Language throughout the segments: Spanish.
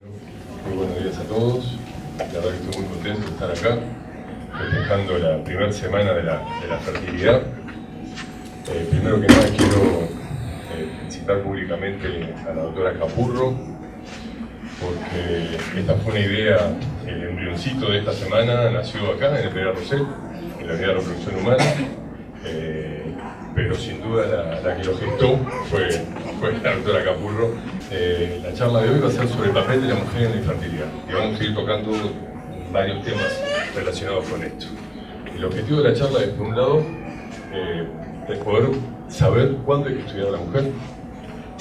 Muy buenos días a todos. La verdad que estoy muy contento de estar acá, festejando la primera semana de la fertilidad. Primero que nada quiero felicitar públicamente a la doctora Capurro, porque esta fue una idea, el embrioncito de esta semana nació acá en el Pereira Rosell, en la unidad de reproducción humana, pero sin duda la que lo gestó fue la doctora Capurro. La charla de hoy va a ser sobre el papel de la mujer en la infertilidad y vamos a ir tocando varios temas relacionados con esto. El objetivo de la charla es, por un lado, poder saber cuándo hay que estudiar a la mujer,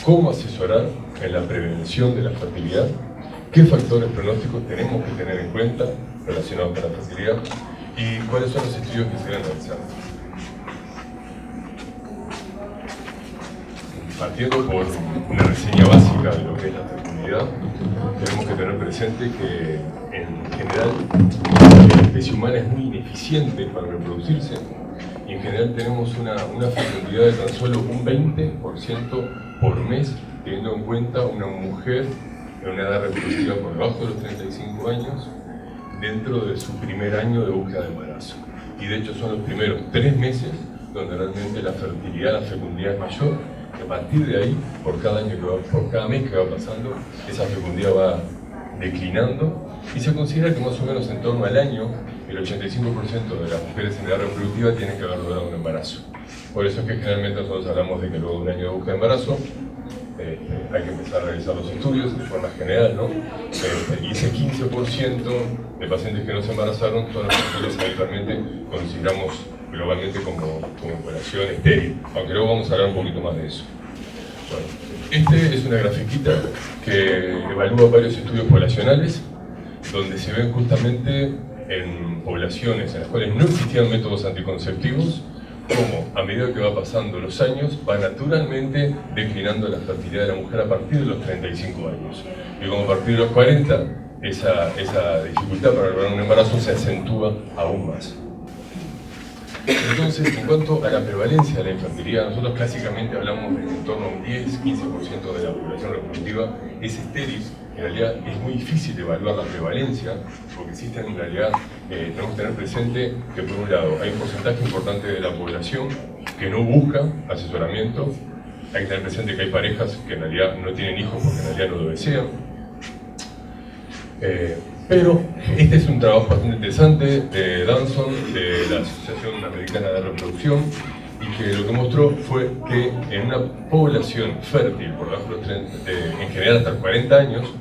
cómo asesorar en la prevención de la fertilidad, qué factores pronósticos tenemos que tener en cuenta relacionados con la fertilidad y cuáles son los estudios que se deben realizar. Partiendo por una reseña básica de lo que es la fecundidad, tenemos que tener presente que en general la especie humana es muy ineficiente para reproducirse y en general tenemos una fecundidad de tan solo un 20% por mes, teniendo en cuenta una mujer en una edad reproductiva por debajo de los 35 años dentro de su primer año de búsqueda de embarazo. Y de hecho son los primeros 3 meses donde realmente la fertilidad, la fecundidad es mayor. A partir de ahí, por cada mes que va pasando, esa fecundidad va declinando y se considera que más o menos en torno al año el 85% de las mujeres en edad reproductiva tienen que haber logrado un embarazo. Por eso es que generalmente nosotros hablamos de que luego de un año de búsqueda de embarazo hay que empezar a realizar los estudios de forma general, ¿no? Y ese 15% de pacientes que no se embarazaron son los que nosotros habitualmente consideramos globalmente como población estéril, aunque luego vamos a hablar un poquito más de eso. Bueno, es una grafiquita que evalúa varios estudios poblacionales donde se ven justamente en poblaciones en las cuales no existían métodos anticonceptivos cómo a medida que va pasando los años va naturalmente declinando la fertilidad de la mujer a partir de los 35 años y como a partir de los 40 esa dificultad para lograr un embarazo se acentúa aún más. Entonces, en cuanto a la prevalencia de la infertilidad, nosotros clásicamente hablamos de que en torno a un 10-15% de la población reproductiva es estéril. En realidad es muy difícil evaluar la prevalencia, porque existen en realidad, tenemos que tener presente que por un lado hay un porcentaje importante de la población que no busca asesoramiento, hay que tener presente que hay parejas que en realidad no tienen hijos porque en realidad no lo desean. Pero este es un trabajo bastante interesante de Danson, de la Asociación Americana de Reproducción, y que lo que mostró fue que en una población fértil, por debajo de los 30, en general hasta los 40 años,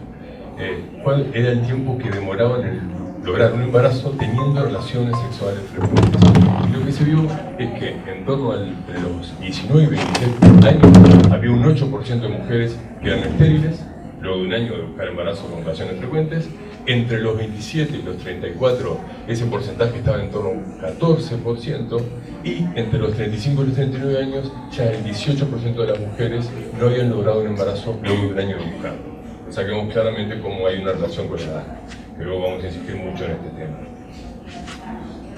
cuál era el tiempo que demoraban en lograr un embarazo teniendo relaciones sexuales frecuentes. Y lo que se vio es que en torno entre los 19 y 27 años había un 8% de mujeres que eran estériles, luego de un año de buscar embarazo con relaciones frecuentes. Entre los 27 y los 34 ese porcentaje estaba en torno a un 14% y entre los 35 y los 39 años ya el 18% de las mujeres no habían logrado un embarazo luego de un año de buscarlo. O sea que vemos claramente cómo hay una relación con la edad, que luego vamos a insistir mucho en este tema.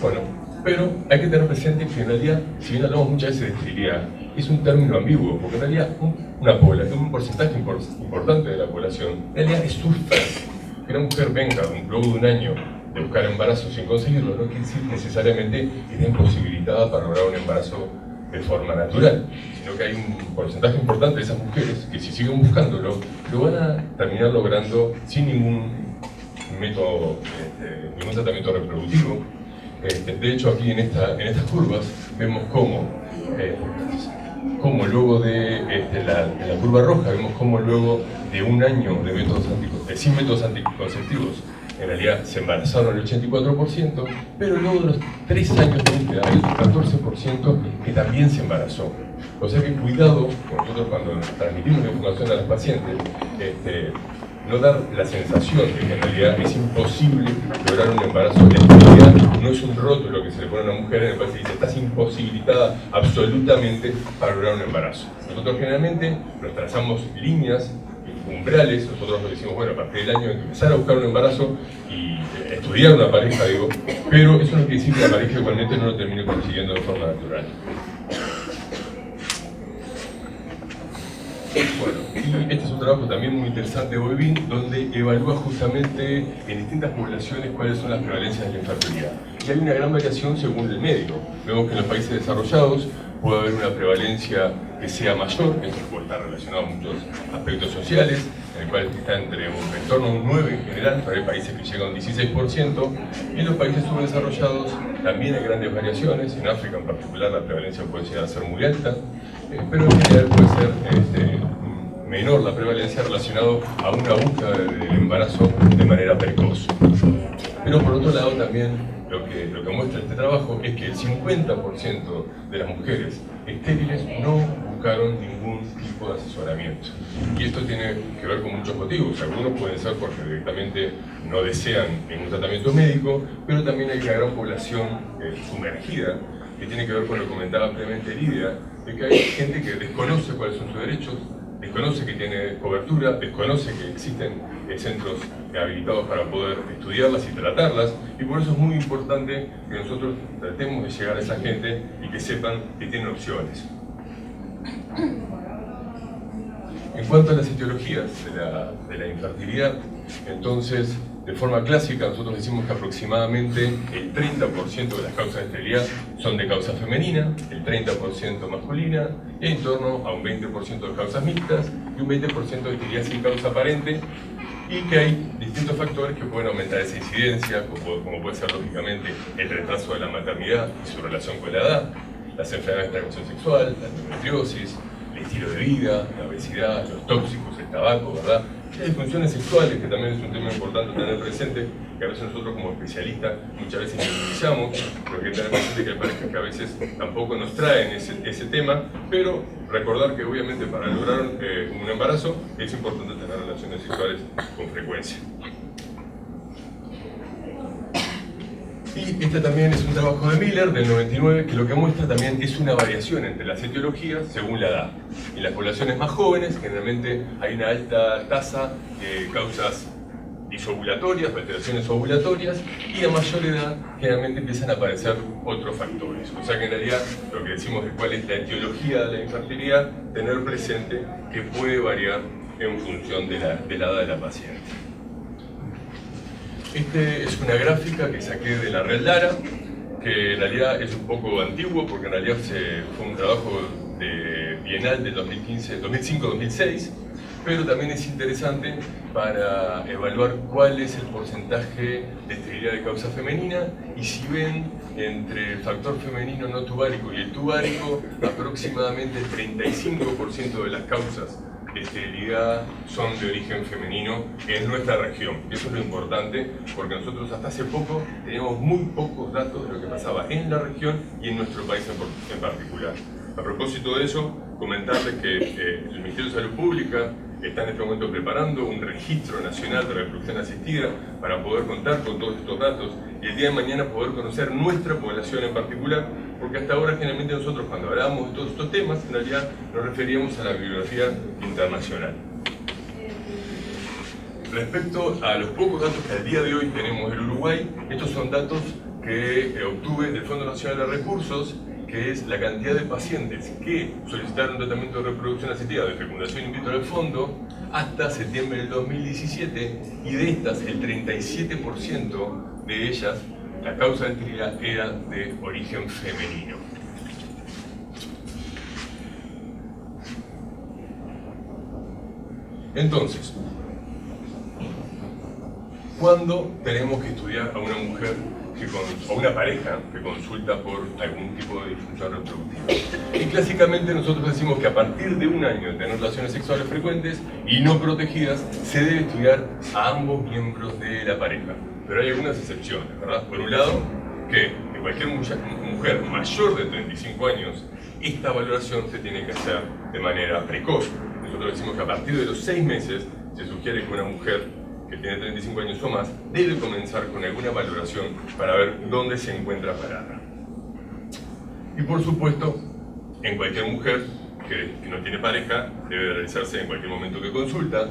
Bueno, pero hay que tener presente que en realidad, si bien hablamos muchas veces de esterilidad, es un término ambiguo, porque en realidad un porcentaje importante de la población en realidad es fértil. Que una mujer venga luego de un año de buscar embarazo sin conseguirlo no quiere decir necesariamente que esté imposibilitada para lograr un embarazo de forma natural, sino que hay un porcentaje importante de esas mujeres que si siguen buscándolo, lo van a terminar logrando sin ningún método, ningún tratamiento reproductivo. De hecho, aquí en estas curvas vemos cómo luego de la curva roja, vemos cómo luego de un año de sin métodos anticonceptivos, en realidad se embarazaron el 84%, pero luego de los 3 años de búsqueda hay un 14% que también se embarazó. O sea que cuidado, nosotros cuando transmitimos la información a los pacientes, no dar la sensación de que en realidad es imposible lograr un embarazo. La esterilidad no es un rótulo que se le pone a una mujer en el país y dice estás imposibilitada absolutamente para lograr un embarazo. Nosotros generalmente nos trazamos líneas, umbrales, nosotros nos decimos, bueno, a partir del año hay que empezar a buscar un embarazo y estudiar una pareja, pero eso no quiere decir que la pareja igualmente no lo termine consiguiendo de forma natural. Bueno, y este es un trabajo también muy interesante de Boivin, donde evalúa justamente en distintas poblaciones cuáles son las prevalencias de la infertilidad. Y hay una gran variación según el medio. Vemos que en los países desarrollados puede haber una prevalencia que sea mayor, esto puede estar relacionado a muchos aspectos sociales, en el cual está en torno a un 9 en general, pero hay países que llegan a un 16%, y en los países subdesarrollados también hay grandes variaciones, en África en particular la prevalencia puede llegar a ser muy alta, pero en general puede ser menor la prevalencia relacionado a una búsqueda del embarazo de manera precoz. Pero por otro lado también lo que muestra este trabajo es que el 50% de las mujeres estériles no buscaron ningún tipo de asesoramiento. Y esto tiene que ver con muchos motivos. Algunos pueden ser porque directamente no desean ningún tratamiento médico, pero también hay una gran población sumergida que tiene que ver con lo que comentaba previamente Lidia, de que hay gente que desconoce cuáles son sus derechos, desconoce que tiene cobertura, desconoce que existen centros habilitados para poder estudiarlas y tratarlas, y por eso es muy importante que nosotros tratemos de llegar a esa gente y que sepan que tienen opciones. En cuanto a las etiologías de la infertilidad, entonces, de forma clásica, nosotros decimos que aproximadamente el 30% de las causas de esterilidad son de causa femenina, el 30% masculina, y en torno a un 20% de causas mixtas y un 20% de esterilidad sin causa aparente, y que hay distintos factores que pueden aumentar esa incidencia, como puede ser lógicamente el retraso de la maternidad y su relación con la edad, las enfermedades de transmisión sexual, la endometriosis, el estilo de vida, la obesidad, los tóxicos, el tabaco, ¿verdad? Y las disfunciones sexuales, que también es un tema importante tener presente, que a veces nosotros como especialistas muchas veces minimizamos, pero que tener presente que hay parejas que a veces tampoco nos traen ese tema, pero recordar que obviamente para lograr un embarazo es importante tener relaciones sexuales con frecuencia. Y este también es un trabajo de Miller, del 99, que lo que muestra también es una variación entre las etiologías según la edad. En las poblaciones más jóvenes, generalmente hay una alta tasa de causas disovulatorias, alteraciones ovulatorias, y a mayor edad generalmente empiezan a aparecer otros factores. O sea que en realidad lo que decimos de cuál es la etiología de la infertilidad, tener presente que puede variar en función de la edad de la paciente. Esta es una gráfica que saqué de la Red Lara, que en realidad es un poco antiguo porque en realidad fue un trabajo de bienal del 2005-2006, pero también es interesante para evaluar cuál es el porcentaje de esterilidad de causa femenina, y si ven entre el factor femenino no tubárico y el tubárico, aproximadamente el 35% de las causas de esterilidad son de origen femenino en nuestra región. Y eso es lo importante, porque nosotros hasta hace poco teníamos muy pocos datos de lo que pasaba en la región y en nuestro país en particular. A propósito de eso, comentarles que el Ministerio de Salud Pública está en este momento preparando un registro nacional de reproducción asistida para poder contar con todos estos datos y el día de mañana poder conocer nuestra población en particular, porque hasta ahora generalmente nosotros cuando hablábamos de todos estos temas en realidad nos referíamos a la bibliografía internacional. Respecto a los pocos datos que al día de hoy tenemos del Uruguay, estos son datos que obtuve del Fondo Nacional de Recursos, que es la cantidad de pacientes que solicitaron tratamiento de reproducción asistida de fecundación in vitro del fondo hasta septiembre del 2017, y de estas el 37% de ellas, la causa de esterilidad era de origen femenino. Entonces, ¿cuándo tenemos que estudiar a una mujer o una pareja que consulta por algún tipo de disfunción reproductiva? Y clásicamente nosotros decimos que a partir de un año de tener relaciones sexuales frecuentes y no protegidas, se debe estudiar a ambos miembros de la pareja. Pero hay algunas excepciones, ¿verdad? Por un lado, que en cualquier mujer mayor de 35 años, esta valoración se tiene que hacer de manera precoz. Nosotros decimos que a partir de los 6 meses se sugiere que una mujer que tiene 35 años o más, debe comenzar con alguna valoración para ver dónde se encuentra parada. Y por supuesto, en cualquier mujer que no tiene pareja, debe realizarse en cualquier momento que consulta.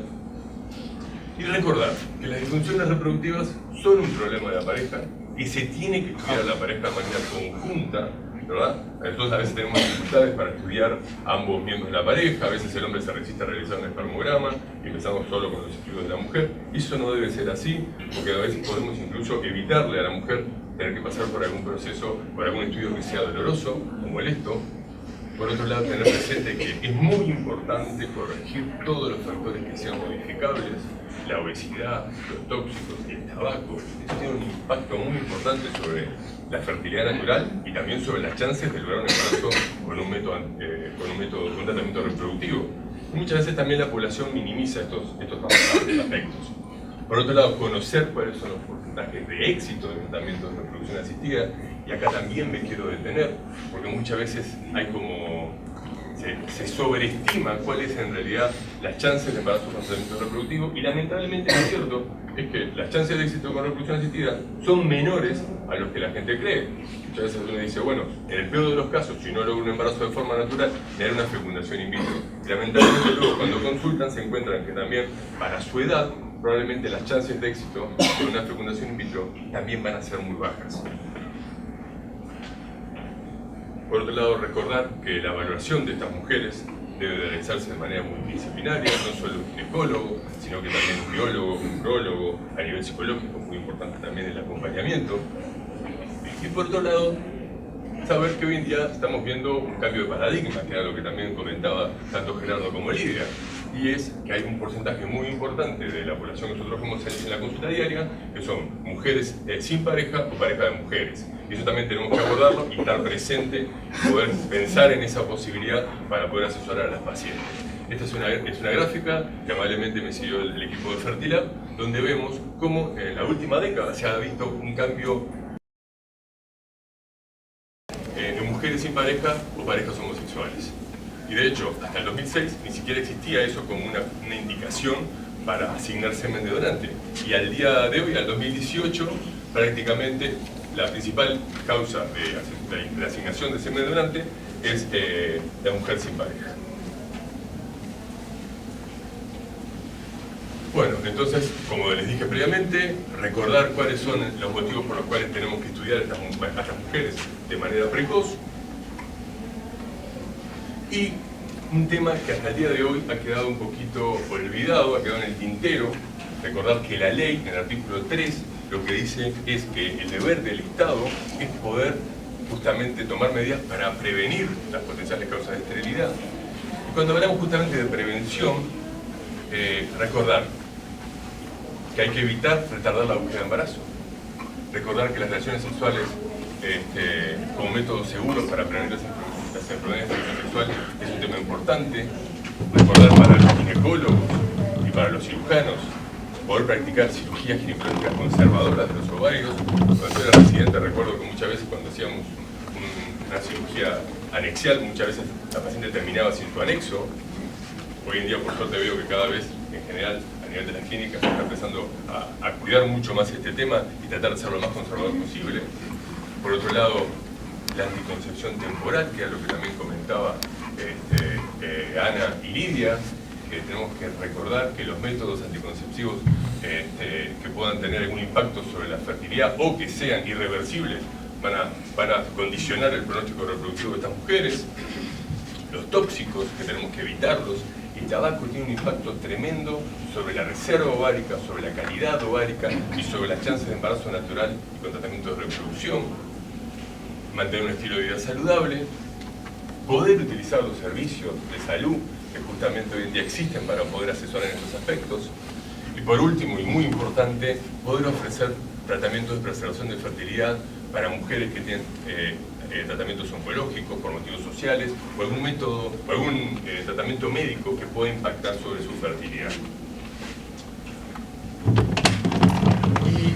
Y recordar que las disfunciones reproductivas son un problema de la pareja y se tiene que estudiar a la pareja de manera conjunta ¿verdad? Nosotros a veces tenemos dificultades para estudiar ambos miembros de la pareja, a veces el hombre se resiste a realizar un espermograma y empezamos solo con los estudios de la mujer. Eso no debe ser así, porque a veces podemos incluso evitarle a la mujer tener que pasar por algún proceso, por algún estudio que sea doloroso o molesto. Por otro lado, tener presente que es muy importante corregir todos los factores que sean modificables. La obesidad, los tóxicos, el tabaco, eso tiene un impacto muy importante sobre la fertilidad natural y también sobre las chances de lograr un embarazo con un tratamiento reproductivo. Y muchas veces también la población minimiza estos aspectos. Por otro lado, conocer cuáles son los porcentajes de éxito de tratamientos de reproducción asistida, y acá también me quiero detener, porque muchas veces hay se sobreestima cuáles en realidad las chances de embarazo con tratamiento reproductivo, y lamentablemente lo cierto es que las chances de éxito con reproducción asistida son menores a los que la gente cree. Muchas veces uno dice, bueno, en el peor de los casos, si no logra un embarazo de forma natural, me hará una fecundación in vitro. Y lamentablemente luego cuando consultan se encuentran que también para su edad, probablemente las chances de éxito de una fecundación in vitro también van a ser muy bajas. Por otro lado, recordar que la valoración de estas mujeres debe de realizarse de manera multidisciplinaria, no solo un ginecólogo, sino que también un biólogo, un urologo, a nivel psicológico, muy importante también el acompañamiento. Y por otro lado, saber que hoy en día estamos viendo un cambio de paradigma, que era lo que también comentaba tanto Gerardo como Lidia, y es que hay un porcentaje muy importante de la población que nosotros vemos en la consulta diaria, que son mujeres sin pareja o pareja de mujeres. Y eso también tenemos que abordarlo y estar presente, poder pensar en esa posibilidad para poder asesorar a las pacientes. Esta es una gráfica que amablemente me siguió el equipo de Fertilab, donde vemos cómo en la última década se ha visto un cambio de mujeres sin pareja o parejas homosexuales. Y de hecho, hasta el 2006 ni siquiera existía eso como una indicación para asignar semen de donante. Y al día de hoy, al 2018, prácticamente la principal causa de la asignación de semen de donante es la mujer sin pareja. Bueno, entonces, como les dije previamente, recordar cuáles son los motivos por los cuales tenemos que estudiar a estas mujeres de manera precoz. Y un tema que hasta el día de hoy ha quedado un poquito olvidado, ha quedado en el tintero. Recordar que la ley, en el artículo 3, lo que dice es que el deber del Estado es poder justamente tomar medidas para prevenir las potenciales causas de esterilidad. Y cuando hablamos justamente de prevención, recordar que hay que evitar retardar la búsqueda de embarazo. Recordar que las relaciones sexuales como método seguro para prevenir las enfermedades de transmisión sexual es un tema importante. Recordar para los ginecólogos y para los cirujanos poder practicar cirugías ginecológicas conservadoras de los ovarios. Cuando yo era residente recuerdo que muchas veces cuando hacíamos una cirugía anexial, muchas veces la paciente terminaba sin su anexo. Hoy en día por suerte veo que cada vez en general a nivel de las clínicas se está empezando a cuidar mucho más este tema y tratar de ser lo más conservador posible. Por otro lado, la anticoncepción temporal, que es lo que también comentaba Ana y Lidia, que tenemos que recordar que los métodos anticonceptivos que puedan tener algún impacto sobre la fertilidad o que sean irreversibles van a condicionar el pronóstico reproductivo de estas mujeres. Los tóxicos, que tenemos que evitarlos. El tabaco tiene un impacto tremendo sobre la reserva ovárica, sobre la calidad ovárica y sobre las chances de embarazo natural y con tratamiento de reproducción. Mantener un estilo de vida saludable, poder utilizar los servicios de salud que justamente hoy en día existen para poder asesorar en estos aspectos. Y por último, y muy importante, poder ofrecer tratamientos de preservación de fertilidad para mujeres que tienen tratamientos oncológicos por motivos sociales o algún método o algún tratamiento médico que pueda impactar sobre su fertilidad.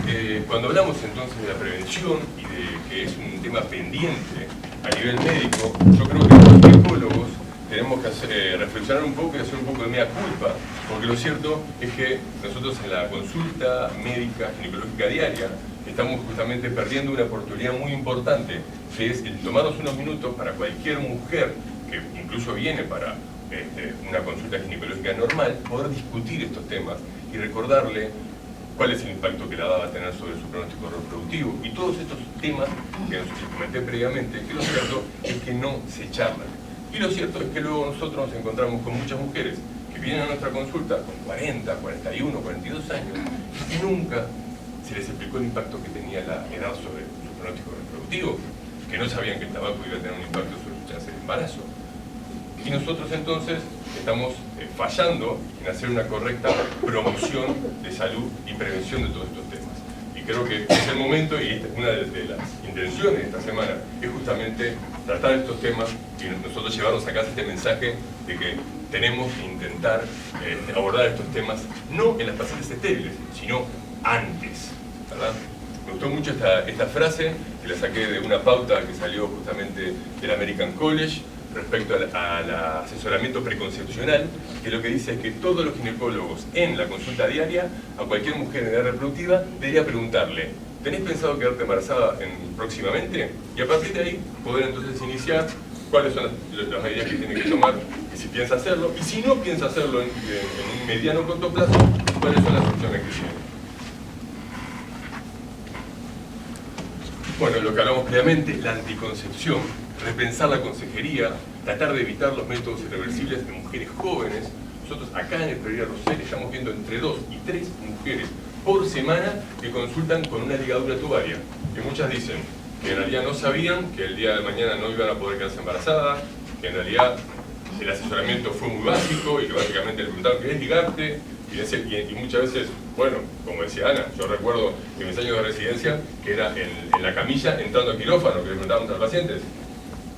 Y cuando hablamos entonces de la prevención y de que es un tema pendiente a nivel médico, yo creo que los ginecólogos tenemos que reflexionar un poco y hacer un poco de mea culpa, porque lo cierto es que nosotros en la consulta médica ginecológica diaria estamos justamente perdiendo una oportunidad muy importante, que es el tomarnos unos minutos para cualquier mujer que incluso viene para una consulta ginecológica normal, poder discutir estos temas y recordarle cuál es el impacto que la edad va a tener sobre su pronóstico reproductivo, y todos estos temas que comenté previamente, que lo cierto es que no se charlan. Y lo cierto es que luego nosotros nos encontramos con muchas mujeres que vienen a nuestra consulta con 40, 41, 42 años, y nunca se les explicó el impacto que tenía la edad sobre su pronóstico reproductivo, que no sabían que el tabaco iba a tener un impacto sobre su chance de embarazo. Y nosotros entonces estamos fallando en hacer una correcta promoción de salud y prevención de todos estos temas. Y creo que es el momento, y una de las intenciones de esta semana es justamente tratar estos temas y nosotros llevarnos a casa este mensaje de que tenemos que intentar abordar estos temas no en las pacientes estériles, sino antes, ¿verdad? Me gustó mucho esta frase, que la saqué de una pauta que salió justamente del American College respecto al asesoramiento preconcepcional, que lo que dice es que todos los ginecólogos en la consulta diaria a cualquier mujer en edad reproductiva debería preguntarle: ¿tenés pensado quedarte embarazada próximamente? Y a partir de ahí poder entonces iniciar cuáles son las medidas que tiene que tomar, y si piensa hacerlo, y si no piensa hacerlo en un mediano o corto plazo, cuáles son las opciones que tiene. Bueno, lo que hablamos previamente, la anticoncepción, repensar la consejería, tratar de evitar los métodos irreversibles de mujeres jóvenes. Nosotros acá en el Pereira Rosell estamos viendo entre 2 y 3 mujeres por semana que consultan con una ligadura tubaria, que muchas dicen que en realidad no sabían que el día de mañana no iban a poder quedarse embarazadas, que en realidad el asesoramiento fue muy básico y que básicamente le preguntaron qué es ligarte, y muchas veces, bueno, como decía Ana, yo recuerdo en mis años de residencia que era en la camilla entrando al quirófano, que le preguntábamos a los pacientes: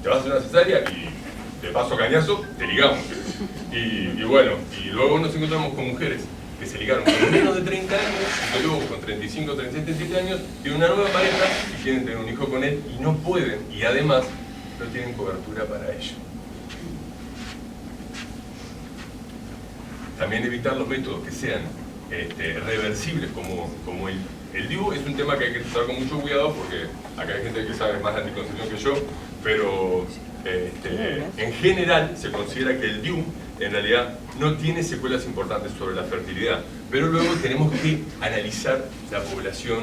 ¿te vas a hacer una cesárea? Y de paso cañazo, te ligamos. Y bueno, y luego nos encontramos con mujeres que se ligaron con menos de 30 años, y luego con 35, 36, 37 años, tienen una nueva pareja y quieren tener un hijo con él y no pueden, y además no tienen cobertura para ello. También evitar los métodos que sean reversibles, como el DIU. Es un tema que hay que tratar con mucho cuidado, porque acá hay gente que sabe más de anticoncepción que yo, pero en general se considera que el DIU en realidad no tiene secuelas importantes sobre la fertilidad, pero luego tenemos que analizar la población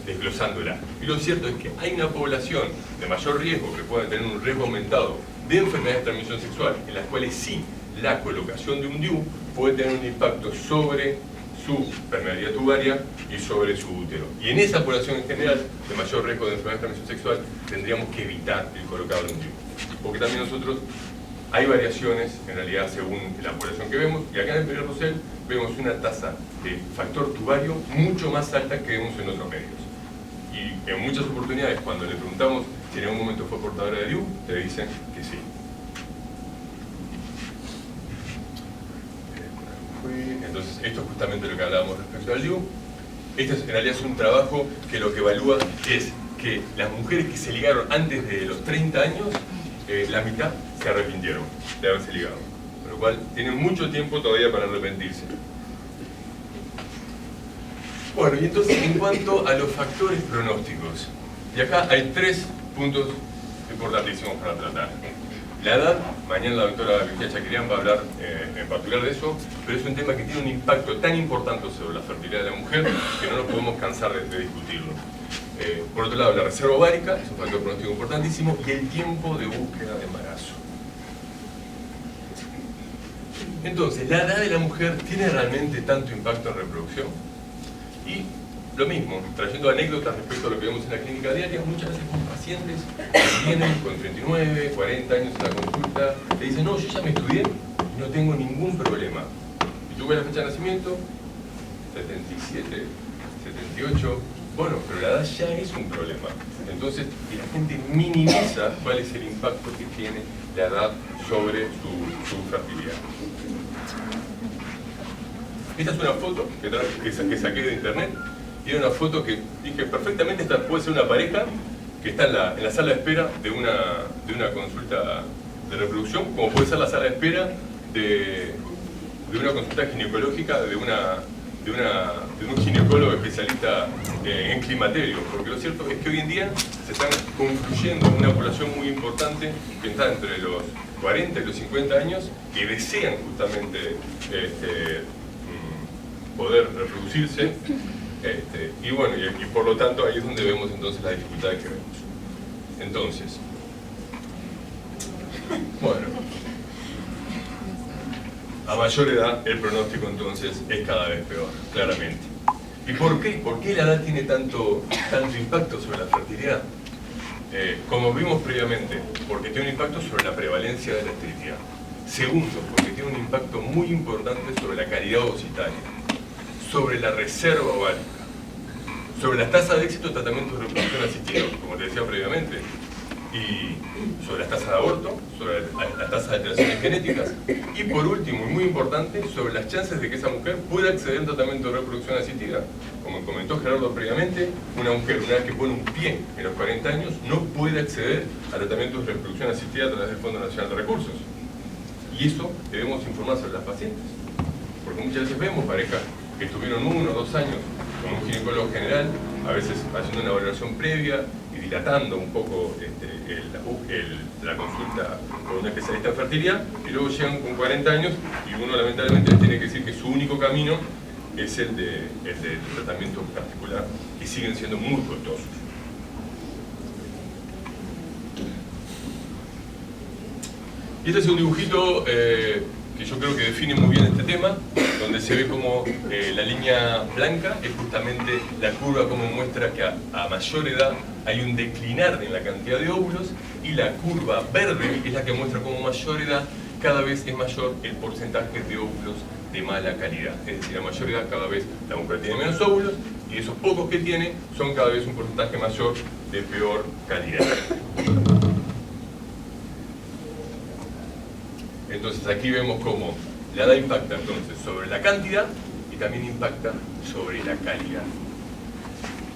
desglosándola. Y lo cierto es que hay una población de mayor riesgo, que puede tener un riesgo aumentado de enfermedades de transmisión sexual, en las cuales sí la colocación de un DIU puede tener un impacto sobre su permeabilidad tubaria y sobre su útero. Y en esa población en general de mayor riesgo de enfermedad de transmisión sexual tendríamos que evitar el colocado de un DIU. Porque también nosotros hay variaciones en realidad según la población que vemos, y acá en el Pereira Rosell vemos una tasa de factor tubario mucho más alta que vemos en otros medios. Y en muchas oportunidades, cuando le preguntamos si en algún momento fue portadora de DIU, te dicen que sí. Entonces, esto es justamente lo que hablábamos respecto al DIU. Este en realidad es un trabajo que lo que evalúa es que las mujeres que se ligaron antes de los 30 años, la mitad se arrepintieron de haberse ligado. Con lo cual, tienen mucho tiempo todavía para arrepentirse. Bueno, y entonces, en cuanto a los factores pronósticos, y acá hay 3 puntos importantísimos para tratar. La edad, mañana la doctora Virginia Chakirian va a hablar en particular de eso, pero es un tema que tiene un impacto tan importante sobre la fertilidad de la mujer que no nos podemos cansar de discutirlo. Por otro lado, la reserva ovárica es un factor pronóstico importantísimo, y el tiempo de búsqueda de embarazo. Entonces, ¿la edad de la mujer tiene realmente tanto impacto en reproducción? Y lo mismo, trayendo anécdotas respecto a lo que vemos en la clínica diaria, muchas veces con pacientes que vienen con 39, 40 años en la consulta, te dicen: no, yo ya me estudié y no tengo ningún problema. Y tuve la fecha de nacimiento, 77, 78, bueno, pero la edad ya es un problema. Entonces, y la gente minimiza cuál es el impacto que tiene la edad sobre su fertilidad. Esta es una foto que saqué de internet. Y era una foto que dije perfectamente, esta puede ser una pareja que está en la sala de espera de una consulta de reproducción, como puede ser la sala de espera de una consulta ginecológica de un ginecólogo especialista en climaterio. Porque lo cierto es que hoy en día se están confluyendo una población muy importante que está entre los 40 y los 50 años, que desean justamente poder reproducirse, y bueno, y por lo tanto ahí es donde vemos entonces las dificultades que vemos. Entonces, bueno, a mayor edad el pronóstico entonces es cada vez peor, claramente. ¿Y por qué? ¿Por qué la edad tiene tanto impacto sobre la fertilidad? Como vimos previamente, porque tiene un impacto sobre la prevalencia de la esterilidad. Segundo, porque tiene un impacto muy importante sobre la calidad ovocitaria, sobre la reserva ovárica, sobre las tasas de éxito de tratamientos de reproducción asistidos, como te decía previamente, y sobre las tasas de aborto, sobre las tasas de alteraciones genéticas, y por último, y muy importante, sobre las chances de que esa mujer pueda acceder a un tratamiento de reproducción asistida. Como comentó Gerardo previamente, una mujer, una vez que pone un pie en los 40 años, no puede acceder a tratamientos de reproducción asistida a través del Fondo Nacional de Recursos. Y eso debemos informar sobre las pacientes. Porque muchas veces vemos parejas que estuvieron 1 o 2 años con un ginecólogo general, a veces haciendo una valoración previa y dilatando un poco la consulta con un especialista en fertilidad, y luego llegan con 40 años y uno lamentablemente les tiene que decir que su único camino es el del tratamiento particular, y siguen siendo muy costosos. Y este es un dibujito que yo creo que define muy bien este tema, donde se ve como la línea blanca es justamente la curva como muestra que a mayor edad hay un declinar en la cantidad de óvulos, y la curva verde es la que muestra como mayor edad cada vez es mayor el porcentaje de óvulos de mala calidad. Es decir, a mayor edad cada vez la mujer tiene menos óvulos, y esos pocos que tiene son cada vez un porcentaje mayor de peor calidad. Entonces aquí vemos cómo la edad impacta entonces sobre la cantidad y también impacta sobre la calidad.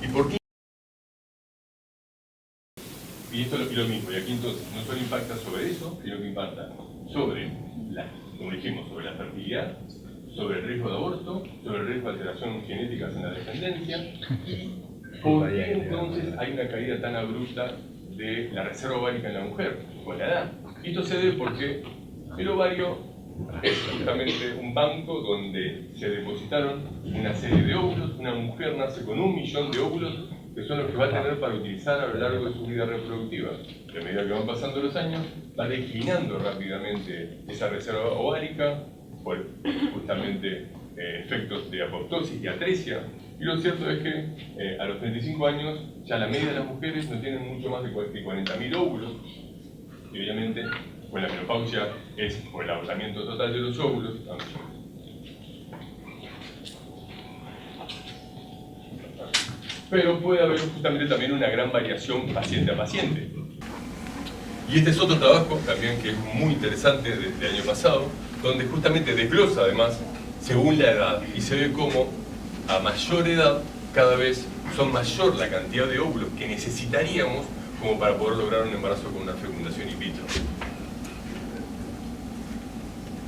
¿Y por qué? Y esto es lo mismo, y aquí entonces no solo impacta sobre eso, sino que impacta sobre como dijimos, sobre la fertilidad, sobre el riesgo de aborto, sobre el riesgo de alteraciones genéticas en la descendencia, y por qué entonces hay una caída tan abrupta de la reserva ovárica en la mujer con la edad. Y esto se debe porque el ovario es justamente un banco donde se depositaron una serie de óvulos. Una mujer nace con 1 millón de óvulos que son los que va a tener para utilizar a lo largo de su vida reproductiva. A medida que van pasando los años, va declinando rápidamente esa reserva ovárica por justamente efectos de apoptosis y atresia. Y lo cierto es que a los 35 años ya la media de las mujeres no tienen mucho más de 40.000 óvulos, y obviamente pues la menopausia es por el agotamiento total de los óvulos. Pero puede haber justamente también una gran variación paciente a paciente. Y este es otro trabajo también que es muy interesante del año pasado, donde justamente desglosa además según la edad, y se ve cómo a mayor edad cada vez son mayor la cantidad de óvulos que necesitaríamos como para poder lograr un embarazo con una fecundación in vitro.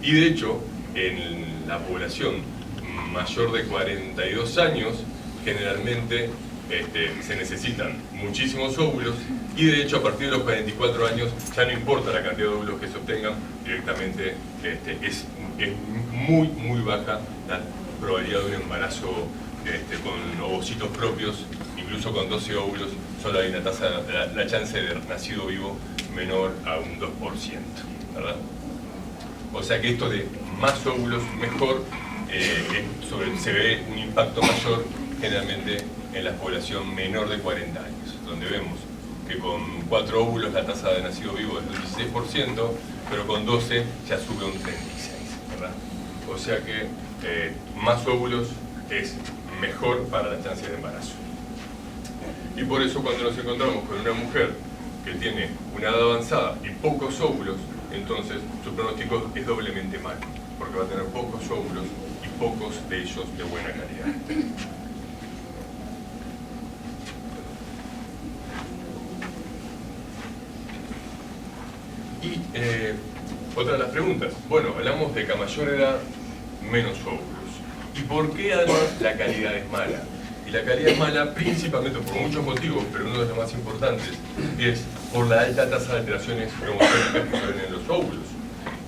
Y de hecho, en la población mayor de 42 años, generalmente se necesitan muchísimos óvulos, y de hecho a partir de los 44 años ya no importa la cantidad de óvulos que se obtengan, directamente es muy baja la probabilidad de un embarazo con ovocitos propios. Incluso con 12 óvulos solo hay una tasa, la chance de nacido vivo menor a un 2%, ¿verdad? O sea que esto de más óvulos mejor, se ve un impacto mayor generalmente en la población menor de 40 años, donde vemos que con 4 óvulos la tasa de nacido vivo es del 16%, pero con 12 ya sube un 36%, ¿verdad? O sea que más óvulos es mejor para las chances de embarazo. Y por eso cuando nos encontramos con una mujer que tiene una edad avanzada y pocos óvulos, entonces su pronóstico es doblemente malo, porque va a tener pocos óvulos y pocos de ellos de buena calidad. Y otra de las preguntas, bueno, hablamos de que a mayor edad menos óvulos. ¿Y por qué además la calidad es mala? Y la calidad es mala principalmente por muchos motivos, pero uno de los más importantes es por la alta tasa de alteraciones cromosómicas que suelen en los óvulos.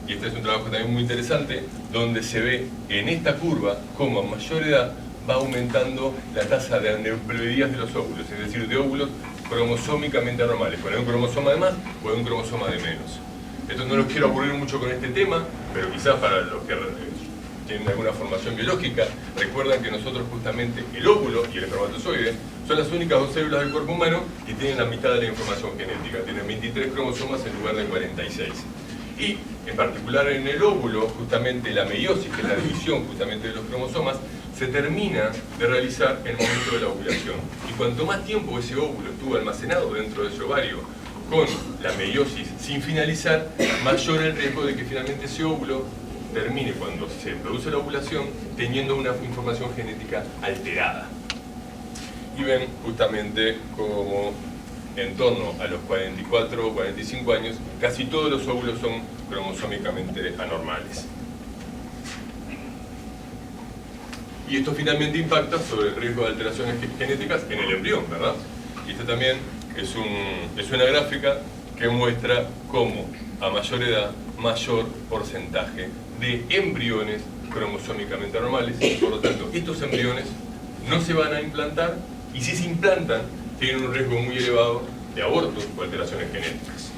Y y este es un trabajo también muy interesante, donde se ve en esta curva cómo a mayor edad va aumentando la tasa de aneuploidías de los óvulos, es decir, de óvulos cromosómicamente anormales, con un cromosoma de más o un cromosoma de menos. Entonces no los quiero aburrir mucho con este tema, pero quizás para los que tienen alguna formación biológica, recuerdan que nosotros justamente el óvulo y el espermatozoide son las únicas dos células del cuerpo humano que tienen la mitad de la información genética, tienen 23 cromosomas en lugar de 46. Y en particular en el óvulo, justamente la meiosis, que es la división justamente de los cromosomas, se termina de realizar en el momento de la ovulación. Y cuanto más tiempo ese óvulo estuvo almacenado dentro de ese ovario con la meiosis sin finalizar, mayor el riesgo de que finalmente ese óvulo termine, cuando se produce la ovulación, teniendo una información genética alterada. Y ven justamente como en torno a los 44 o 45 años, casi todos los óvulos son cromosómicamente anormales. Y esto finalmente impacta sobre el riesgo de alteraciones genéticas en el embrión, ¿verdad? Y esta también es una gráfica que muestra cómo a mayor edad, mayor porcentaje de embriones cromosómicamente anormales. Por lo tanto, estos embriones no se van a implantar, y si se implantan, tienen un riesgo muy elevado de abortos o alteraciones genéticas.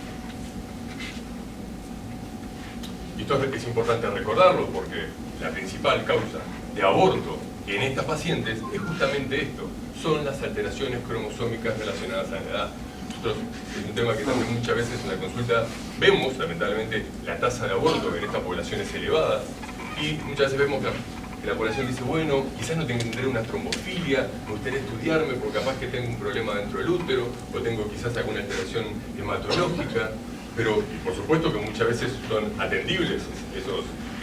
Y esto es importante recordarlo porque la principal causa de aborto en estas pacientes es justamente esto, son las alteraciones cromosómicas relacionadas a la edad. Nosotros, es un tema que también muchas veces en la consulta vemos, lamentablemente, la tasa de aborto en esta población es elevada, y muchas veces vemos que la población dice, bueno, quizás no tendré una trombofilia, me gustaría estudiarme porque capaz que tengo un problema dentro del útero, o tengo quizás alguna alteración hematológica, pero por supuesto que muchas veces son atendibles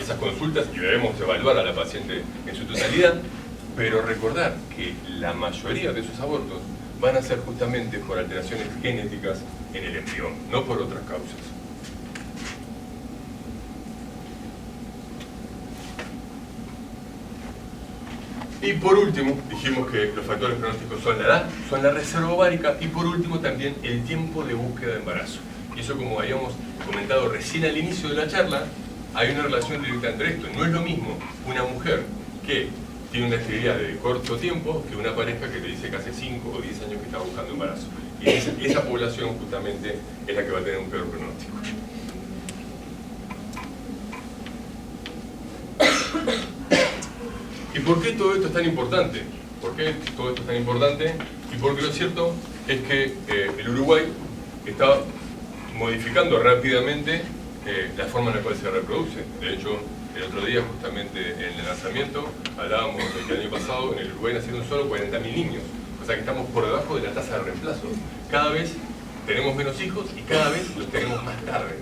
esas consultas y debemos evaluar a la paciente en su totalidad, pero recordar que la mayoría de esos abortos van a ser justamente por alteraciones genéticas en el embrión, no por otras causas. Y por último, dijimos que los factores pronósticos son la edad, son la reserva ovárica y por último también el tiempo de búsqueda de embarazo. Y eso, como habíamos comentado recién al inicio de la charla, hay una relación directa entre esto. No es lo mismo una mujer que tiene una esterilidad de corto tiempo que una pareja que te dice que hace 5 o 10 años que está buscando embarazo. Y esa población justamente es la que va a tener un peor pronóstico. ¿Y por qué todo esto es tan importante? ¿Por qué todo esto es tan importante? Y porque lo cierto es que el Uruguay está modificando rápidamente la forma en la cual se reproduce. De hecho, el otro día, justamente en el lanzamiento, hablábamos de que el año pasado en el Uruguay nacieron solo 40.000 niños. O sea que estamos por debajo de la tasa de reemplazo. Cada vez tenemos menos hijos y cada vez los tenemos más tarde.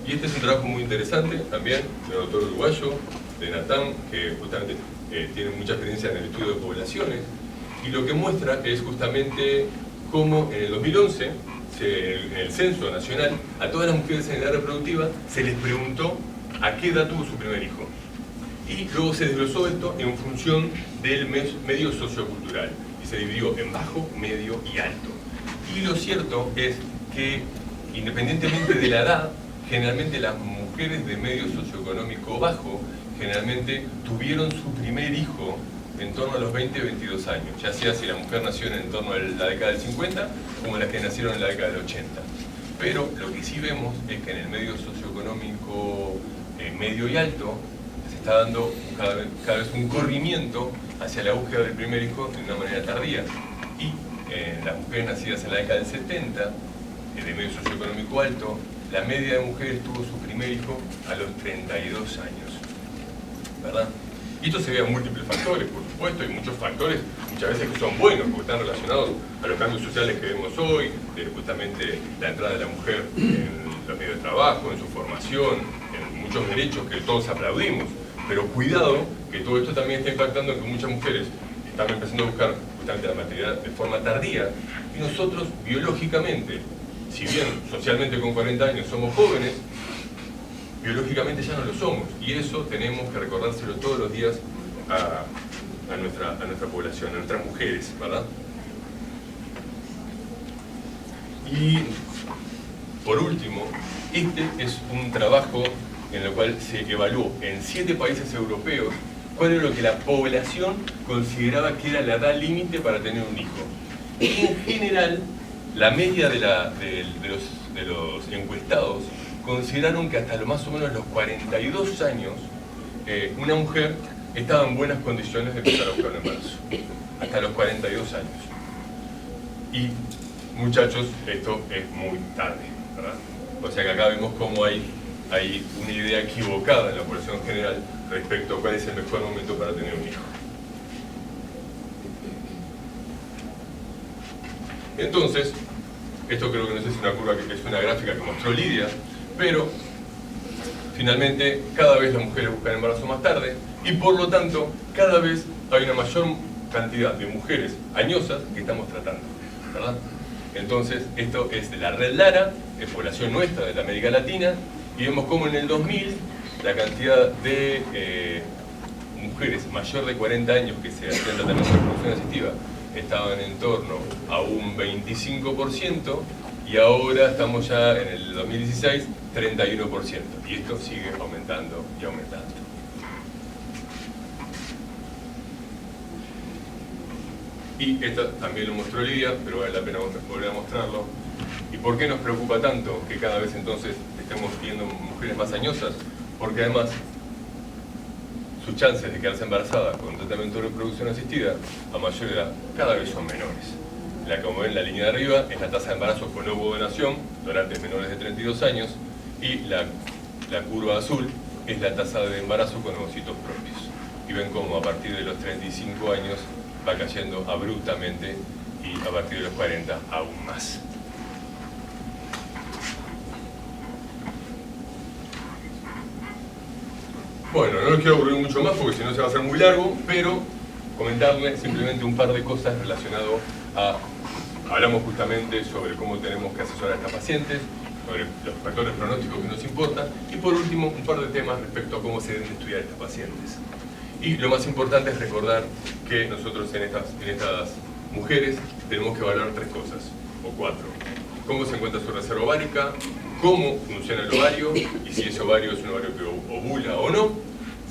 Y este es un trabajo muy interesante también del doctor uruguayo, de Natán, que justamente tiene mucha experiencia en el estudio de poblaciones. Y lo que muestra es justamente cómo en el 2011, en el censo nacional, a todas las mujeres en edad reproductiva se les preguntó a qué edad tuvo su primer hijo. Y luego se desglosó esto en función del medio sociocultural. Y se dividió en bajo, medio y alto. Y lo cierto es que, independientemente de la edad, generalmente las mujeres de medio socioeconómico bajo generalmente tuvieron su primer hijo en torno a los 20 o 22 años, ya sea si la mujer nació en torno a la década del 50 como las que nacieron en la década del 80. Pero lo que sí vemos es que en el medio socioeconómico medio y alto se está dando cada vez un corrimiento hacia la búsqueda del primer hijo de una manera tardía. Y las mujeres nacidas en la década del 70, de medio socioeconómico alto, la media de mujeres tuvo su primer hijo a los 32 años, ¿verdad? Y esto se ve a múltiples factores, por supuesto, y muchos factores muchas veces que son buenos, porque están relacionados a los cambios sociales que vemos hoy, de justamente la entrada de la mujer en los medios de trabajo, en su formación, en muchos derechos que todos aplaudimos. Pero cuidado, que todo esto también está impactando en que muchas mujeres están empezando a buscar justamente la maternidad de forma tardía, y nosotros biológicamente, si bien socialmente con 40 años somos jóvenes, biológicamente ya no lo somos, y eso tenemos que recordárselo todos los días a nuestra población, a nuestras mujeres, ¿verdad? Y por último, este es un trabajo en el cual se evaluó en 7 países europeos cuál era lo que la población consideraba que era la edad límite para tener un hijo. Y en general, la media de los encuestados consideraron que hasta lo más o menos los 42 años una mujer estaba en buenas condiciones de empezar a buscar un embarazo. Hasta los 42 años. Y muchachos, esto es muy tarde, ¿verdad? O sea que acá vemos cómo hay una idea equivocada en la población general respecto a cuál es el mejor momento para tener un hijo. Entonces, esto creo que no sé si es una curva, que es una gráfica que mostró Lidia, pero finalmente cada vez las mujeres buscan embarazo más tarde y por lo tanto cada vez hay una mayor cantidad de mujeres añosas que estamos tratando, ¿verdad? Entonces, esto es de la Red Lara, es población nuestra de la América Latina, y vemos cómo en el 2000 la cantidad de mujeres mayor de 40 años que se hacían tratamiento de reproducción asistiva estaban en torno a un 25%, y ahora estamos ya en el 2016, 31%, y esto sigue aumentando y aumentando. Y esto también lo mostró Lidia, pero vale la pena volver a mostrarlo. ¿Y por qué nos preocupa tanto que cada vez entonces estemos viendo mujeres más añosas? Porque además sus chances de quedarse embarazada con tratamiento de reproducción asistida a mayor edad cada vez son menores. Como ven, la línea de arriba es la tasa de embarazo con ovodonación, donantes menores de 32 años, y la curva azul es la tasa de embarazo con ovocitos propios. Y ven cómo a partir de los 35 años va cayendo abruptamente y a partir de los 40 aún más. Bueno, no los quiero aburrir mucho más porque si no se va a hacer muy largo, pero comentarles simplemente un par de cosas relacionado a... Hablamos justamente sobre cómo tenemos que asesorar a estas pacientes, sobre los factores pronósticos que nos importan, y por último un par de temas respecto a cómo se deben estudiar estas pacientes. Y lo más importante es recordar que nosotros en estas mujeres tenemos que evaluar 3 cosas, o 4. Cómo se encuentra su reserva ovárica, cómo funciona el ovario, y si ese ovario es un ovario que ovula o no,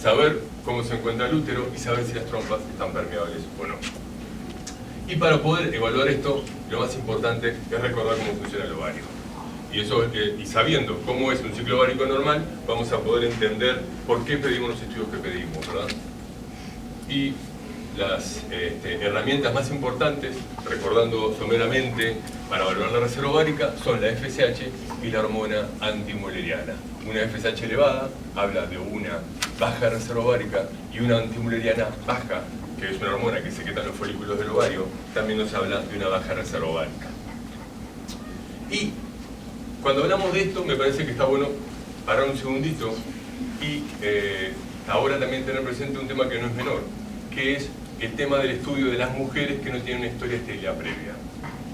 saber cómo se encuentra el útero y saber si las trompas están permeables o no. Y para poder evaluar esto, lo más importante es recordar cómo funciona el ovario. Y sabiendo cómo es un ciclo ovárico normal, vamos a poder entender por qué pedimos los estudios que pedimos, ¿verdad? Y las herramientas más importantes, recordando someramente, para evaluar la reserva ovárica, son la FSH y la hormona antimuleriana. Una FSH elevada habla de una baja reserva ovárica, y una antimuleriana baja, que es una hormona que secreta los folículos del ovario, también nos habla de una baja reserva ovárica. Y cuando hablamos de esto, me parece que está bueno parar un segundito y ahora también tener presente un tema que no es menor, que es el tema del estudio de las mujeres que no tienen una historia de esterilidad previa.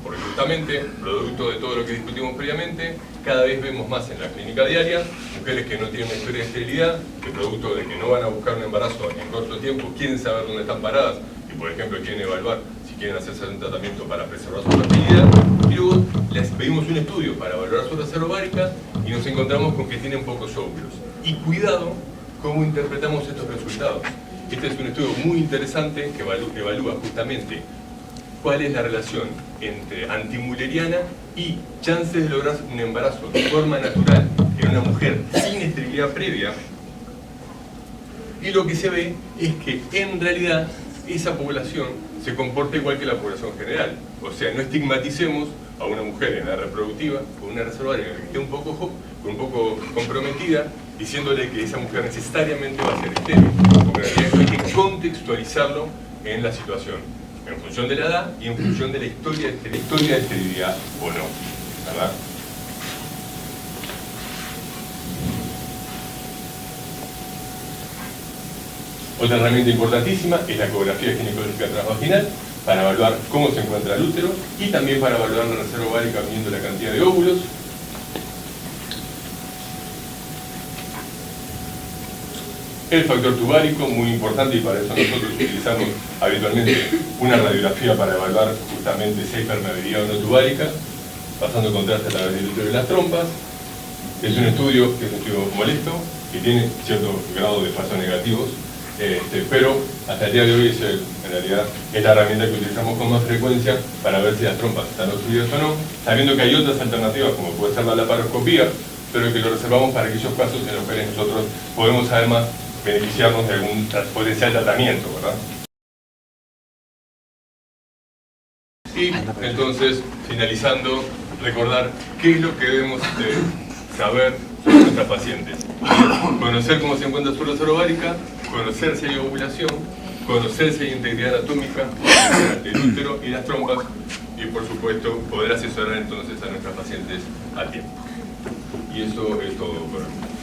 Porque justamente, producto de todo lo que discutimos previamente, cada vez vemos más en la clínica diaria mujeres que no tienen una historia de esterilidad, que producto de que no van a buscar un embarazo en corto tiempo, quieren saber dónde están paradas y, por ejemplo, quieren evaluar si quieren hacerse un tratamiento para preservar su fertilidad, y luego les pedimos un estudio para evaluar su reserva ovárica y nos encontramos con que tienen pocos óvulos. Y cuidado cómo interpretamos estos resultados. Este es un estudio muy interesante que evalúa justamente cuál es la relación entre antimuleriana y chances de lograr un embarazo de forma natural en una mujer sin esterilidad previa. Y lo que se ve es que en realidad esa población se comporta igual que la población general. O sea, no estigmaticemos a una mujer en edad reproductiva con una reserva ovárica que esté un poco comprometida, diciéndole que esa mujer necesariamente va a ser estéril, porque en realidad hay que contextualizarlo en la situación, en función de la edad y en función de la historia de esterilidad o no, ¿verdad? Otra herramienta importantísima es la ecografía ginecológica transvaginal, para evaluar cómo se encuentra el útero y también para evaluar la reserva ovárica viendo la cantidad de óvulos. El factor tubárico, muy importante, y para eso nosotros utilizamos habitualmente una radiografía para evaluar justamente si hay permeabilidad o no tubárica, pasando contraste a través del útero y las trompas. Es un estudio que es un estudio molesto, que tiene cierto grado de falsos negativos, pero hasta el día de hoy en realidad es la herramienta que utilizamos con más frecuencia para ver si las trompas están obstruidas o no, sabiendo que hay otras alternativas como puede ser la laparoscopía, pero que lo reservamos para aquellos casos en los cuales nosotros podemos además beneficiarnos de algún potencial tratamiento, ¿verdad? Y entonces, finalizando, recordar qué es lo que debemos saber sobre nuestras pacientes. Conocer cómo se encuentra su flora ovárica, conocer si hay ovulación, conocer si hay integridad anatómica del útero y las trompas, y por supuesto poder asesorar entonces a nuestras pacientes a tiempo. Y eso es todo por hoy.